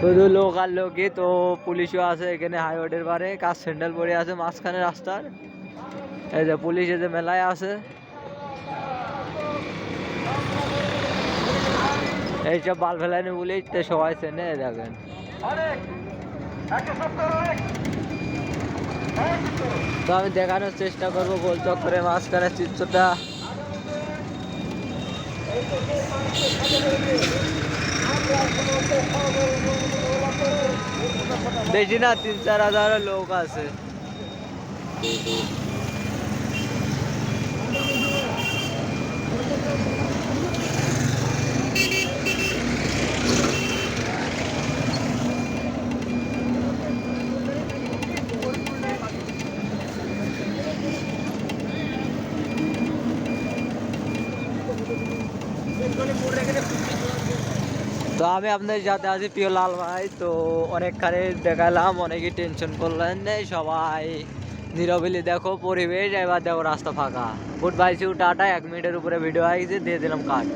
শুধু লোক আর লোকই তো, পুলিশও আছে এখানে হাইওয়ের পারে, কাজ স্যান্ডেল পরে আছে মাঝখানে রাস্তার। এই যে পুলিশ এই যে মেলায় আছে, এইসব বাল ফেলানি পুলিশ তো সবাই চেনে দেখেন। তো আমি দেখানোর চেষ্টা করবো গোল চক্করের মাঝখানে চিত্রটা। বেশি না 3-4 হাজার লোক আছে। তো আমি আপনাদের সাথে আছি প্রিয় লাল ভাই। তো অনেকখানি দেখালাম, অনেকেই টেনশন করলেন, সবাই নিরবিলি দেখো পরিবেশ। এবার দেখো রাস্তা ফাঁকা। Good bye, see you, tata. 1 মিনিটের উপরে ভিডিও আইছে, দিয়ে দিলাম কাট।